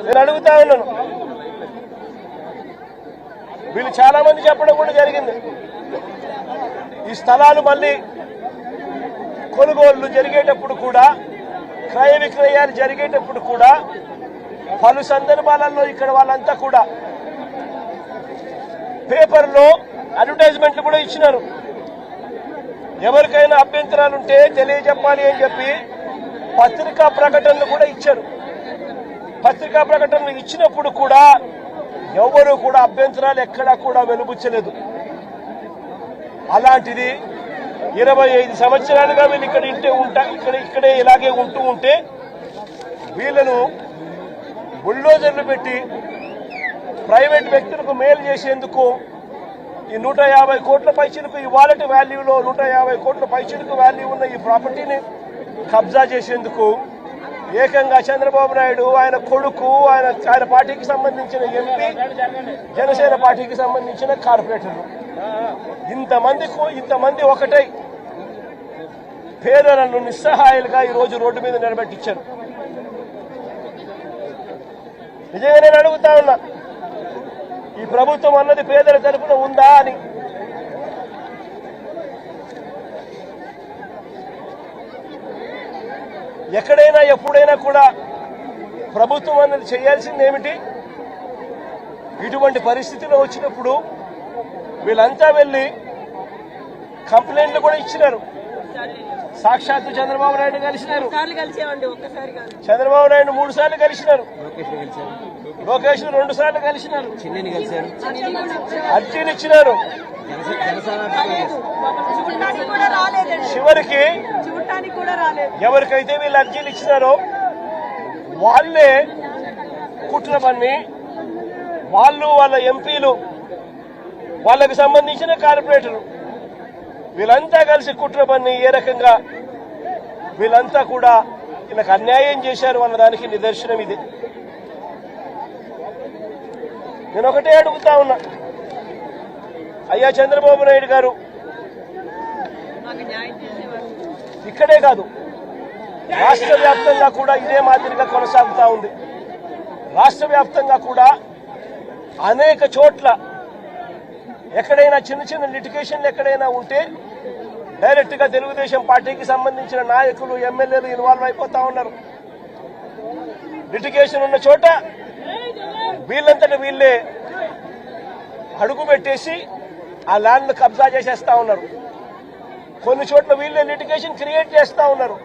నేను అడుగుతా ఉన్నాను. వీళ్ళు చాలా మంది చెప్పడం కూడా జరిగింది. ఈ స్థలాలు మళ్ళీ కొనుగోళ్లు జరిగేటప్పుడు కూడా, క్రయ విక్రయాలు జరిగేటప్పుడు కూడా పలు సందర్భాలలో ఇక్కడ వాళ్ళంతా కూడా పేపర్లో అడ్వర్టైజ్మెంట్లు కూడా ఇచ్చినారు. ఎవరికైనా అభ్యంతరాలుంటే తెలియజెప్పాలి అని చెప్పి పత్రికా ప్రకటనలు కూడా ఇచ్చారు. పత్రికా ప్రకటనలు ఇచ్చినప్పుడు కూడా ఎవరు కూడా అభ్యంతరాలు ఎక్కడా కూడా వెలుబుచ్చలేదు. అలాంటిది 25 సంవత్సరాలుగా వీళ్ళు ఇక్కడే ఇలాగే ఉంటూ ఉంటే వీళ్ళను బుల్డోజర్లు పెట్టి ప్రైవేట్ వ్యక్తులకు మేలు చేసేందుకు ఈ 150 కోట్ల పైచిలకు, ఈ వాలెట్ వాల్యూలో 150 కోట్ల పైచిలకు వాల్యూ ఉన్న ఈ ప్రాపర్టీని కబ్జా చేసేందుకు ఏకంగా చంద్రబాబు నాయుడు, ఆయన కొడుకు, ఆయన పార్టీకి సంబంధించిన ఎంపీ, జనసేన పార్టీకి సంబంధించిన కార్పొరేటర్లు ఇంతమంది ఒకటై పేదలను నిస్సహాయాలుగా ఈ రోజు రోడ్డు మీద నిలబెట్టించారు. నిజంగా నేను అడుగుతా ఉన్నా, ఈ ప్రభుత్వం అన్నది పేదల తరపున ఉందా అని. ఎక్కడైనా ఎప్పుడైనా కూడా ప్రభుత్వం అన్నది చేయాల్సింది ఏమిటి? ఇటువంటి పరిస్థితిలో వచ్చినప్పుడు వీళ్ళంతా వెళ్లి కంప్లైంట్లు కూడా ఇచ్చినారు. సాక్షాత్తు చంద్రబాబు నాయుడు కలిసినారు. చంద్రబాబు నాయుడు 3 సార్లు కలిసినారు. లోకేష్ 2 సార్లు కలిసినారు. అర్జీలు ఇచ్చినారు. చివరికి ఎవరికైతే వీళ్ళు అర్జీలు ఇచ్చినారో వాళ్ళే కుట్ర పన్ని, వాళ్ళ ఎంపీలు, వాళ్ళకి సంబంధించిన కార్పొరేటర్లు వీళ్ళంతా కలిసి కుట్ర పన్ని ఏ రకంగా వీళ్ళంతా కూడా వీళ్ళకి అన్యాయం చేశారు అన్నదానికి నిదర్శనం ఇది. నేను ఒకటే అడుగుతా ఉన్నా, అయ్యా చంద్రబాబు నాయుడు గారు, ఇక్కడే కాదు రాష్ట్ర వ్యాప్తంగా కూడా ఇదే మాదిరిగా కొనసాగుతా ఉంది. రాష్ట్ర వ్యాప్తంగా కూడా అనేక చోట్ల ఎక్కడైనా చిన్న లిటిగేషన్లు ఎక్కడైనా ఉంటే డైరెక్ట్ గా తెలుగుదేశం పార్టీకి సంబంధించిన నాయకులు, ఎమ్మెల్యేలు ఇన్వాల్వ్ అయిపోతా ఉన్నారు. లిటిగేషన్ ఉన్న చోట వీళ్ళంతట వీళ్ళే అడుగు పెట్టేసి ఆ ల్యాండ్ కబ్జా చేసేస్తా ఉన్నారు. కొన్ని చోట్ల వీళ్ళే లిటిగేషన్ క్రియేట్ చేస్తా ఉన్నారు.